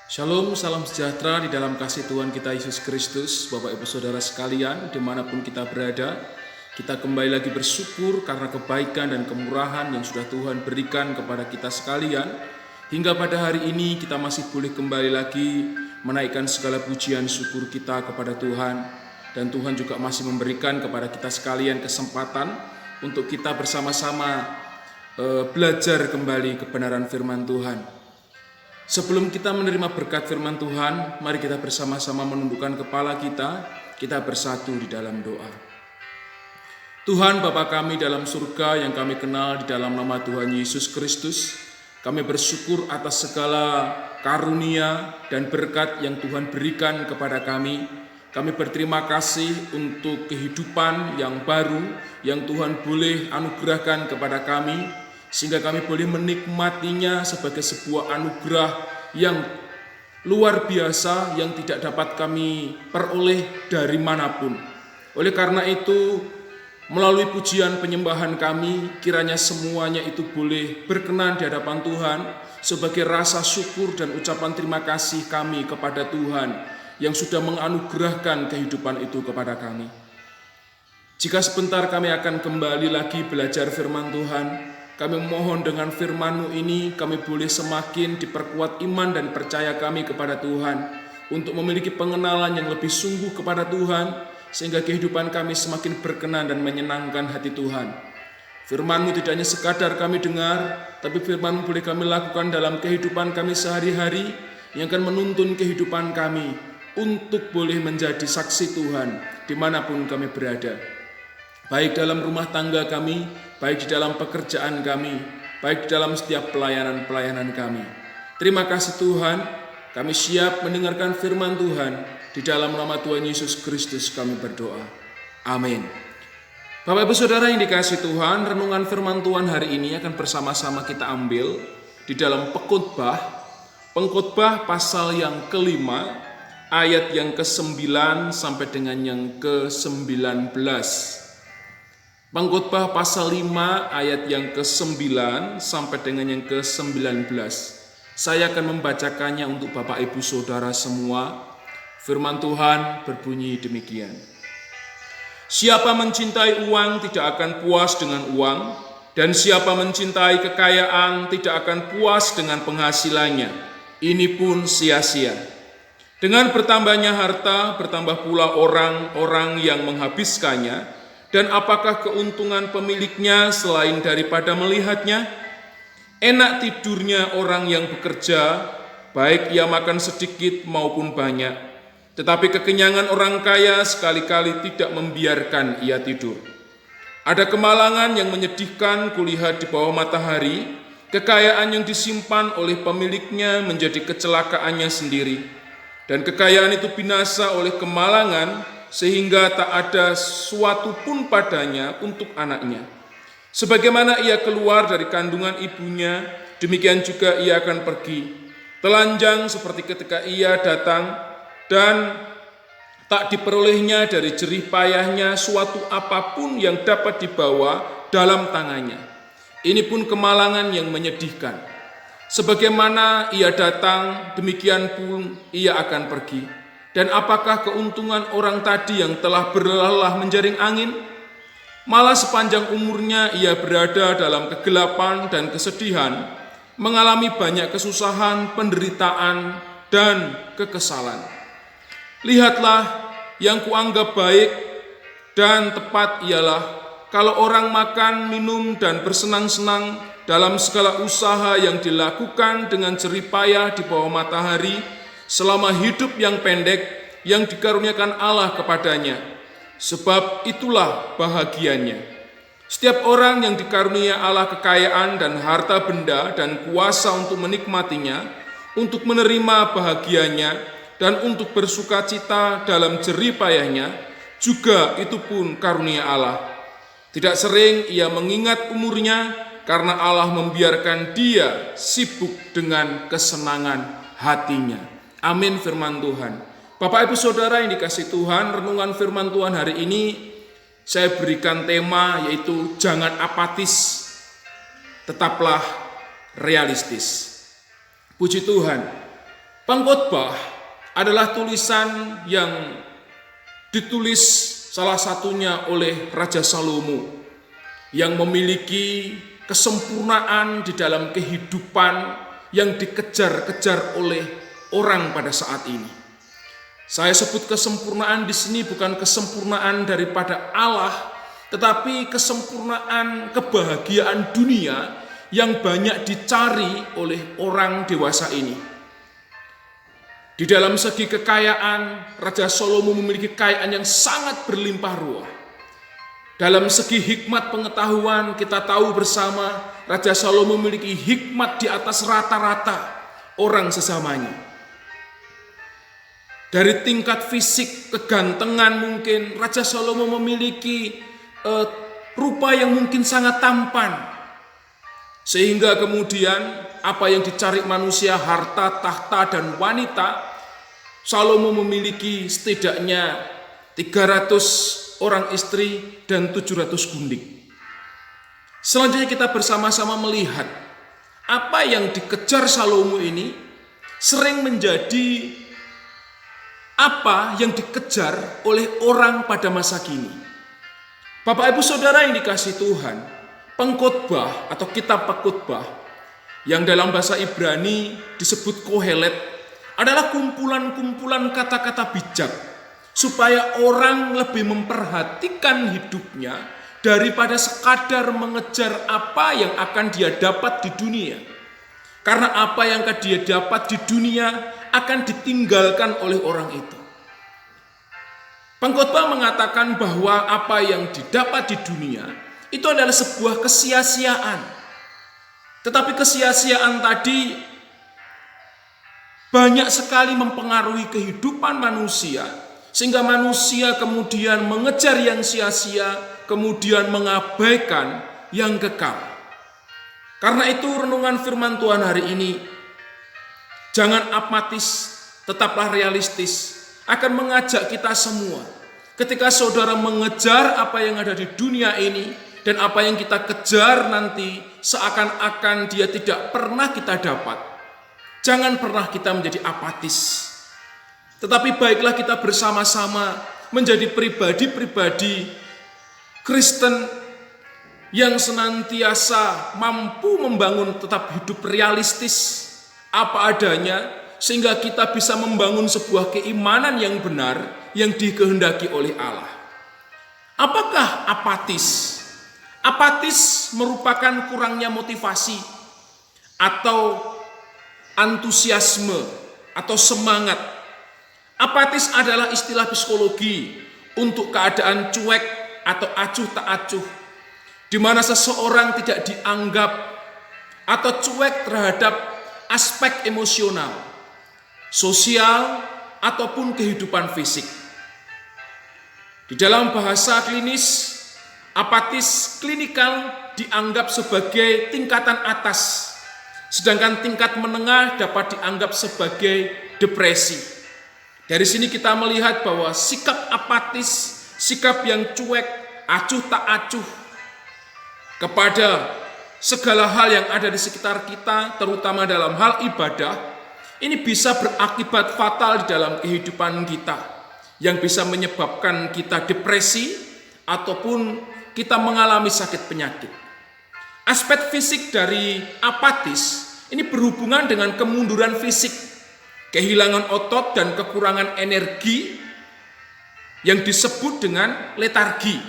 Shalom, salam sejahtera di dalam kasih Tuhan kita Yesus Kristus. Bapak Ibu Saudara sekalian, dimanapun kita berada, kita kembali lagi bersyukur karena kebaikan dan kemurahan yang sudah Tuhan berikan kepada kita sekalian. Hingga pada hari ini kita masih boleh kembali lagi menaikkan segala pujian syukur kita kepada Tuhan. Dan Tuhan juga masih memberikan kepada kita sekalian kesempatan untuk kita bersama-sama belajar kembali kebenaran firman Tuhan. Sebelum kita menerima berkat firman Tuhan, mari kita bersama-sama menundukkan kepala kita bersatu di dalam doa. Tuhan Bapa kami dalam surga yang kami kenal di dalam nama Tuhan Yesus Kristus, kami bersyukur atas segala karunia dan berkat yang Tuhan berikan kepada kami. Kami berterima kasih untuk kehidupan yang baru yang Tuhan boleh anugerahkan kepada kami, sehingga kami boleh menikmatinya sebagai sebuah anugerah yang luar biasa yang tidak dapat kami peroleh dari manapun. Oleh karena itu, melalui pujian penyembahan kami, kiranya semuanya itu boleh berkenan di hadapan Tuhan sebagai rasa syukur dan ucapan terima kasih kami kepada Tuhan yang sudah menganugerahkan kehidupan itu kepada kami. Jika sebentar kami akan kembali lagi belajar firman Tuhan, kami mohon dengan firman-Mu ini kami boleh semakin diperkuat iman dan percaya kami kepada Tuhan untuk memiliki pengenalan yang lebih sungguh kepada Tuhan sehingga kehidupan kami semakin berkenan dan menyenangkan hati Tuhan. Firman-Mu tidak hanya sekadar kami dengar, tapi firman-Mu boleh kami lakukan dalam kehidupan kami sehari-hari yang akan menuntun kehidupan kami untuk boleh menjadi saksi Tuhan dimanapun kami berada. Baik dalam rumah tangga kami, baik di dalam pekerjaan kami, baik di dalam setiap pelayanan-pelayanan kami. Terima kasih Tuhan, kami siap mendengarkan firman Tuhan. Di dalam nama Tuhan Yesus Kristus kami berdoa. Amin. Bapak Ibu Saudara yang dikasihi Tuhan, renungan firman Tuhan hari ini akan bersama-sama kita ambil di dalam Pengkhotbah pasal yang kelima, ayat yang ke-9 sampai dengan yang ke-19. Pengkhotbah pasal 5 ayat yang ke-9 sampai dengan yang ke-19. Saya akan membacakannya untuk Bapak Ibu Saudara semua. Firman Tuhan berbunyi demikian. Siapa mencintai uang tidak akan puas dengan uang, dan siapa mencintai kekayaan tidak akan puas dengan penghasilannya. Ini pun sia-sia. Dengan bertambahnya harta, bertambah pula orang-orang yang menghabiskannya. Dan apakah keuntungan pemiliknya selain daripada melihatnya? Enak tidurnya orang yang bekerja, baik ia makan sedikit maupun banyak. Tetapi kekenyangan orang kaya sekali-kali tidak membiarkan ia tidur. Ada kemalangan yang menyedihkan kulihat di bawah matahari, kekayaan yang disimpan oleh pemiliknya menjadi kecelakaannya sendiri. Dan kekayaan itu binasa oleh kemalangan, sehingga tak ada suatu pun padanya untuk anaknya. Sebagaimana ia keluar dari kandungan ibunya, demikian juga ia akan pergi. Telanjang seperti ketika ia datang, dan tak diperolehnya dari jerih payahnya suatu apapun yang dapat dibawa dalam tangannya. Ini pun kemalangan yang menyedihkan. Sebagaimana ia datang, demikian pun ia akan pergi. Dan apakah keuntungan orang tadi yang telah berlelah menjaring angin? Malah sepanjang umurnya ia berada dalam kegelapan dan kesedihan, mengalami banyak kesusahan, penderitaan, dan kekesalan. Lihatlah, yang kuanggap baik dan tepat ialah kalau orang makan, minum, dan bersenang-senang dalam segala usaha yang dilakukan dengan jerih payah di bawah matahari, selama hidup yang pendek yang dikaruniakan Allah kepadanya, sebab itulah bahagianya. Setiap orang yang dikarunia Allah kekayaan dan harta benda dan kuasa untuk menikmatinya, untuk menerima bahagianya, dan untuk bersukacita dalam jerih payahnya, juga itu pun karunia Allah. Tidak sering ia mengingat umurnya, karena Allah membiarkan dia sibuk dengan kesenangan hatinya. Amin firman Tuhan. Bapak Ibu Saudara yang dikasihi Tuhan, renungan firman Tuhan hari ini saya berikan tema yaitu jangan apatis, tetaplah realistis. Puji Tuhan, Pengkhotbah adalah tulisan yang ditulis salah satunya oleh Raja Salomo yang memiliki kesempurnaan di dalam kehidupan yang dikejar-kejar oleh orang pada saat ini. Saya sebut kesempurnaan di sini bukan kesempurnaan daripada Allah, tetapi kesempurnaan kebahagiaan dunia yang banyak dicari oleh orang dewasa ini. Di dalam segi kekayaan, Raja Salomo memiliki kekayaan yang sangat berlimpah ruah. Dalam segi hikmat pengetahuan, kita tahu bersama Raja Salomo memiliki hikmat di atas rata-rata orang sesamanya. Dari tingkat fisik, kegantengan mungkin, Raja Salomo memiliki rupa yang mungkin sangat tampan. Sehingga kemudian apa yang dicari manusia, harta, tahta, dan wanita, Salomo memiliki setidaknya 300 orang istri dan 700 gundik. Selanjutnya kita bersama-sama melihat apa yang dikejar Salomo ini sering menjadi apa yang dikejar oleh orang pada masa kini. Bapak Ibu Saudara yang dikasihi Tuhan, pengkhotbah atau kitab pengkhotbah yang dalam bahasa Ibrani disebut Kohelet adalah kumpulan-kumpulan kata-kata bijak supaya orang lebih memperhatikan hidupnya daripada sekadar mengejar apa yang akan dia dapat di dunia. Karena apa yang akan dia dapat di dunia akan ditinggalkan oleh orang itu. Pengkhotbah mengatakan bahwa apa yang didapat di dunia itu adalah sebuah kesia-siaan. Tetapi kesia-siaan tadi banyak sekali mempengaruhi kehidupan manusia, sehingga manusia kemudian mengejar yang sia-sia, kemudian mengabaikan yang kekal. Karena itu renungan firman Tuhan hari ini, jangan apatis, tetaplah realistis, akan mengajak kita semua. Ketika saudara mengejar apa yang ada di dunia ini, dan apa yang kita kejar nanti seakan-akan dia tidak pernah kita dapat. Jangan pernah kita menjadi apatis. Tetapi baiklah kita bersama-sama menjadi pribadi-pribadi Kristen yang senantiasa mampu membangun tetap hidup realistis apa adanya, sehingga kita bisa membangun sebuah keimanan yang benar yang dikehendaki oleh Allah. Apakah apatis? Apatis merupakan kurangnya motivasi atau antusiasme atau semangat. Apatis adalah istilah psikologi untuk keadaan cuek atau acuh tak acuh, di mana seseorang tidak dianggap atau cuek terhadap aspek emosional, sosial, ataupun kehidupan fisik. Di dalam bahasa klinis, apatis klinikal dianggap sebagai tingkatan atas, sedangkan tingkat menengah dapat dianggap sebagai depresi. Dari sini kita melihat bahwa sikap apatis, sikap yang cuek, acuh tak acuh kepada segala hal yang ada di sekitar kita, terutama dalam hal ibadah, ini bisa berakibat fatal di dalam kehidupan kita, yang bisa menyebabkan kita depresi ataupun kita mengalami sakit penyakit. Aspek fisik dari apatis ini berhubungan dengan kemunduran fisik, kehilangan otot dan kekurangan energi yang disebut dengan letargi,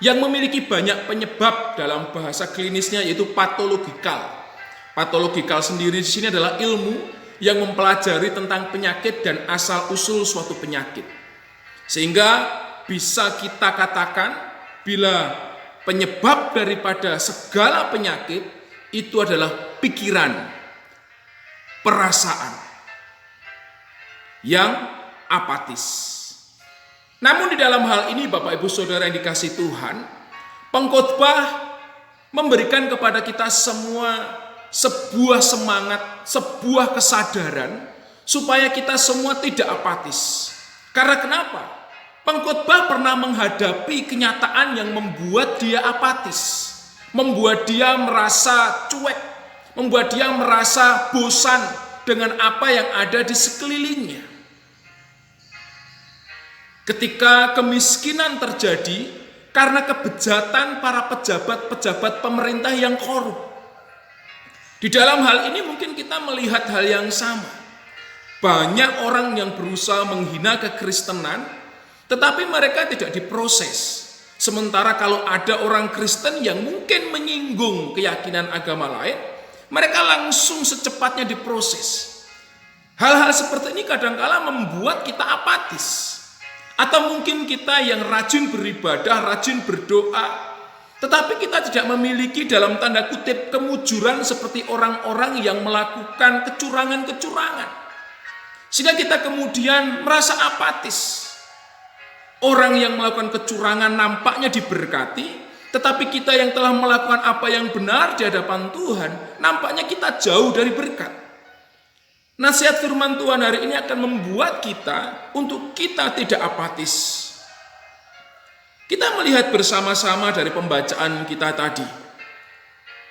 yang memiliki banyak penyebab dalam bahasa klinisnya, yaitu patologikal. Patologikal sendiri di sini adalah ilmu yang mempelajari tentang penyakit dan asal-usul suatu penyakit. Sehingga bisa kita katakan bila penyebab daripada segala penyakit itu adalah pikiran, perasaan yang apatis. Namun di dalam hal ini Bapak Ibu Saudara yang dikasihi Tuhan, pengkhotbah memberikan kepada kita semua sebuah semangat, sebuah kesadaran supaya kita semua tidak apatis. Karena kenapa? Pengkhotbah pernah menghadapi kenyataan yang membuat dia apatis, membuat dia merasa cuek, membuat dia merasa bosan dengan apa yang ada di sekelilingnya. Ketika kemiskinan terjadi karena kebejatan para pejabat-pejabat pemerintah yang korup. Di dalam hal ini mungkin kita melihat hal yang sama. Banyak orang yang berusaha menghina kekristenan, tetapi mereka tidak diproses. Sementara kalau ada orang Kristen yang mungkin menyinggung keyakinan agama lain, mereka langsung secepatnya diproses. Hal-hal seperti ini kadang-kala membuat kita apatis. Atau mungkin kita yang rajin beribadah, rajin berdoa, tetapi kita tidak memiliki dalam tanda kutip kemujuran seperti orang-orang yang melakukan kecurangan-kecurangan. Sehingga kita kemudian merasa apatis. Orang yang melakukan kecurangan nampaknya diberkati, tetapi kita yang telah melakukan apa yang benar di hadapan Tuhan, nampaknya kita jauh dari berkat. Nasihat firman Tuhan hari ini akan membuat kita untuk kita tidak apatis. Kita melihat bersama-sama dari pembacaan kita tadi.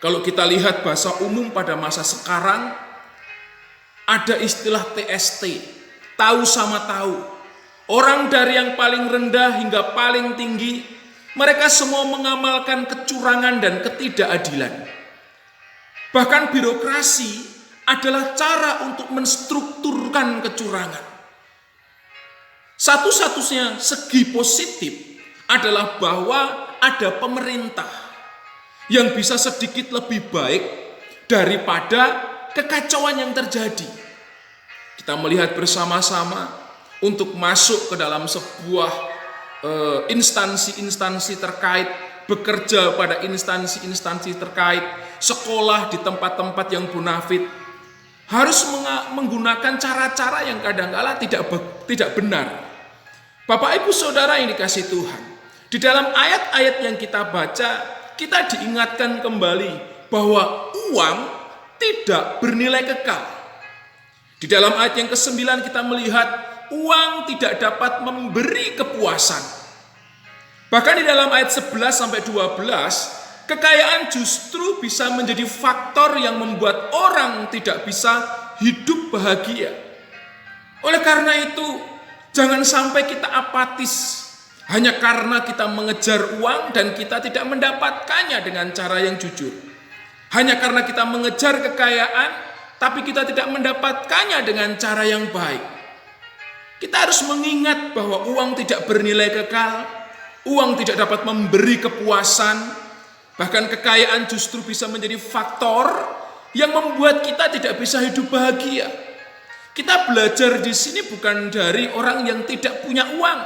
Kalau kita lihat bahasa umum pada masa sekarang, ada istilah TST, tahu sama tahu. Orang dari yang paling rendah hingga paling tinggi, mereka semua mengamalkan kecurangan dan ketidakadilan. Bahkan birokrasi adalah cara untuk menstrukturkan kecurangan. Satu-satunya segi positif adalah bahwa ada pemerintah yang bisa sedikit lebih baik daripada kekacauan yang terjadi. Kita melihat bersama-sama untuk masuk ke dalam sebuah instansi-instansi terkait, bekerja pada instansi-instansi terkait, sekolah di tempat-tempat yang bonafit, harus menggunakan cara-cara yang kadang-kala tidak benar. Bapak Ibu Saudara yang dikasihi Tuhan, di dalam ayat-ayat yang kita baca, kita diingatkan kembali bahwa uang tidak bernilai kekal. Di dalam ayat yang ke-9 kita melihat uang tidak dapat memberi kepuasan. Bahkan di dalam ayat 11-12, kekayaan justru bisa menjadi faktor yang membuat orang tidak bisa hidup bahagia. Oleh karena itu, jangan sampai kita apatis hanya karena kita mengejar uang dan kita tidak mendapatkannya dengan cara yang jujur. Hanya karena kita mengejar kekayaan, tapi kita tidak mendapatkannya dengan cara yang baik. Kita harus mengingat bahwa uang tidak bernilai kekal, uang tidak dapat memberi kepuasan. Bahkan kekayaan justru bisa menjadi faktor yang membuat kita tidak bisa hidup bahagia. Kita belajar di sini bukan dari orang yang tidak punya uang,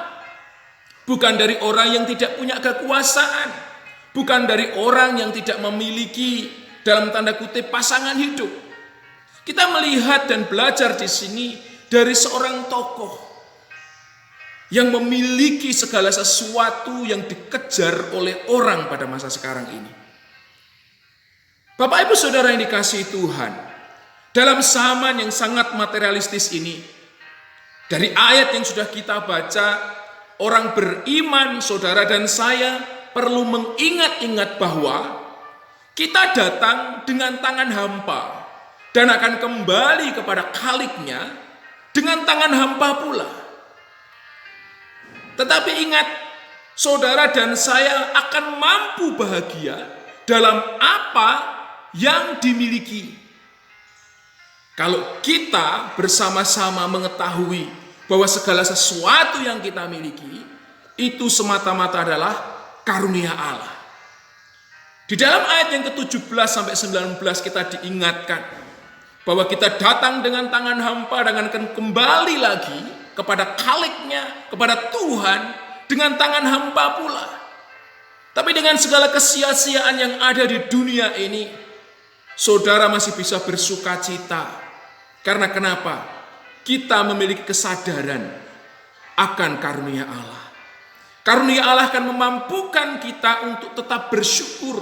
bukan dari orang yang tidak punya kekuasaan, bukan dari orang yang tidak memiliki dalam tanda kutip pasangan hidup. Kita melihat dan belajar di sini dari seorang tokoh yang memiliki segala sesuatu yang dikejar oleh orang pada masa sekarang ini. Bapak Ibu Saudara yang dikasihi Tuhan, dalam zaman yang sangat materialistis ini, dari ayat yang sudah kita baca, orang beriman, saudara dan saya, perlu mengingat-ingat bahwa kita datang dengan tangan hampa dan akan kembali kepada Khaliknya dengan tangan hampa pula. Tetapi ingat, saudara dan saya akan mampu bahagia dalam apa yang dimiliki. Kalau kita bersama-sama mengetahui bahwa segala sesuatu yang kita miliki itu semata-mata adalah karunia Allah. Di dalam ayat yang ke-17 sampai 19 kita diingatkan bahwa kita datang dengan tangan hampa dan akan kembali lagi kepada Khaliknya, kepada Tuhan dengan tangan hampa pula. Tapi dengan segala kesia-siaan yang ada di dunia ini, saudara masih bisa bersuka cita. Karena kenapa? Kita memiliki kesadaran akan karunia Allah. Karunia Allah akan memampukan kita untuk tetap bersyukur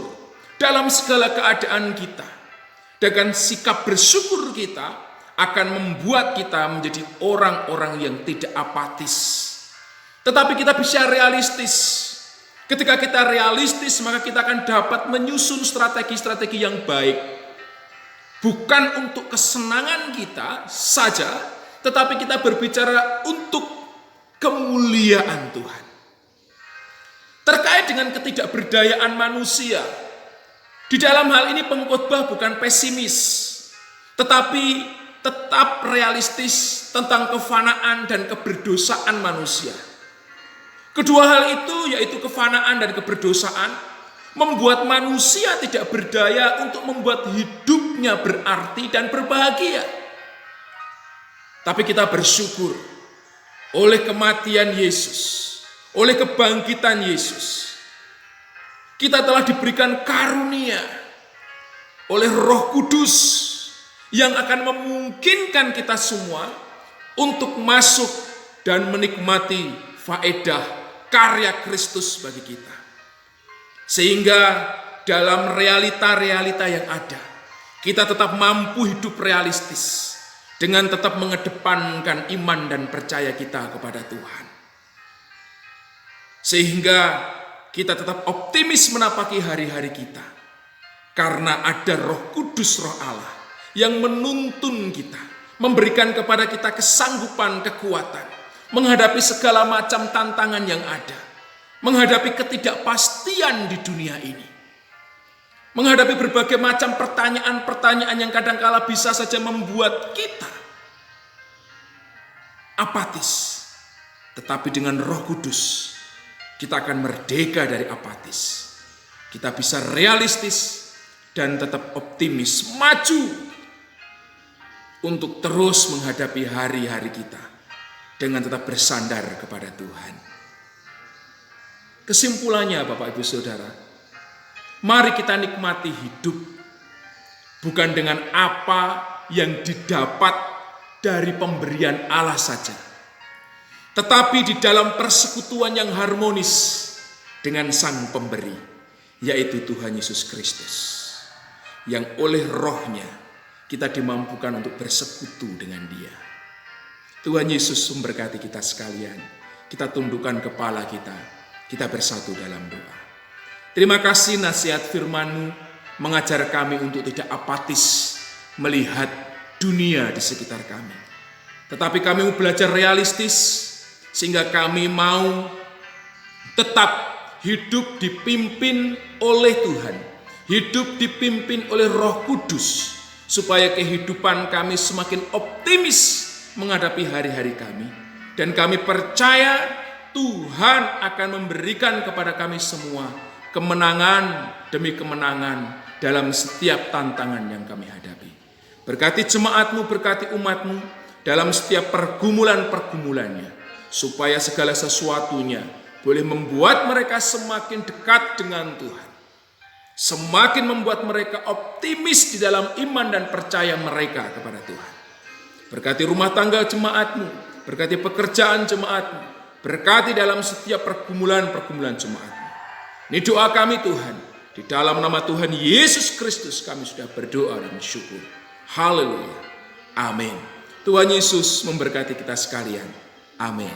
dalam segala keadaan kita. Dengan sikap bersyukur kita akan membuat kita menjadi orang-orang yang tidak apatis. Tetapi kita bisa realistis. Ketika kita realistis, maka kita akan dapat menyusun strategi-strategi yang baik. bukan untuk kesenangan kita saja, tetapi kita berbicara untuk kemuliaan Tuhan. Terkait dengan ketidakberdayaan manusia, di dalam hal ini pengkhotbah bukan pesimis, tetapi tetap realistis tentang kefanaan dan keberdosaan manusia. Kedua hal itu, yaitu kefanaan dan keberdosaan, membuat manusia tidak berdaya untuk membuat hidupnya berarti dan berbahagia. Tapi kita bersyukur oleh kematian Yesus, oleh kebangkitan Yesus, kita telah diberikan karunia oleh Roh Kudus yang akan memungkinkan kita semua untuk masuk dan menikmati faedah karya Kristus bagi kita. Sehingga dalam realita-realita yang ada, kita tetap mampu hidup realistis dengan tetap mengedepankan iman dan percaya kita kepada Tuhan. Sehingga kita tetap optimis menapaki hari-hari kita, karena ada Roh Kudus, Roh Allah, yang menuntun kita, memberikan kepada kita kesanggupan, kekuatan, menghadapi segala macam tantangan yang ada, menghadapi ketidakpastian di dunia ini, menghadapi berbagai macam pertanyaan-pertanyaan yang kadangkala bisa saja membuat kita apatis. Tetapi dengan Roh Kudus, kita akan merdeka dari apatis. Kita bisa realistis dan tetap optimis, maju untuk terus menghadapi hari-hari kita dengan tetap bersandar kepada Tuhan. Kesimpulannya Bapak Ibu Saudara, mari kita nikmati hidup bukan dengan apa yang didapat dari pemberian Allah saja, tetapi di dalam persekutuan yang harmonis dengan Sang Pemberi, yaitu Tuhan Yesus Kristus, yang oleh Roh-Nya kita dimampukan untuk bersekutu dengan Dia. Tuhan Yesus memberkati kita sekalian. Kita tundukkan kepala kita bersatu dalam doa. Terima kasih nasihat firman-Mu mengajar kami untuk tidak apatis melihat dunia di sekitar kami. Tetapi kami mau belajar realistis, sehingga kami mau tetap hidup dipimpin oleh Tuhan, hidup dipimpin oleh Roh Kudus, supaya kehidupan kami semakin optimis menghadapi hari-hari kami. Dan kami percaya Tuhan akan memberikan kepada kami semua kemenangan demi kemenangan dalam setiap tantangan yang kami hadapi. Berkati jemaat-Mu, berkati umat-Mu dalam setiap pergumulan-pergumulannya, supaya segala sesuatunya boleh membuat mereka semakin dekat dengan Tuhan, semakin membuat mereka optimis di dalam iman dan percaya mereka kepada Tuhan. Berkati rumah tangga jemaat-Mu, berkati pekerjaan jemaat-Mu, berkati dalam setiap pergumulan-pergumulan jemaat-Mu. Ini doa kami Tuhan, di dalam nama Tuhan Yesus Kristus kami sudah berdoa dan syukur. Haleluya. Amin. Tuhan Yesus memberkati kita sekalian. Amin.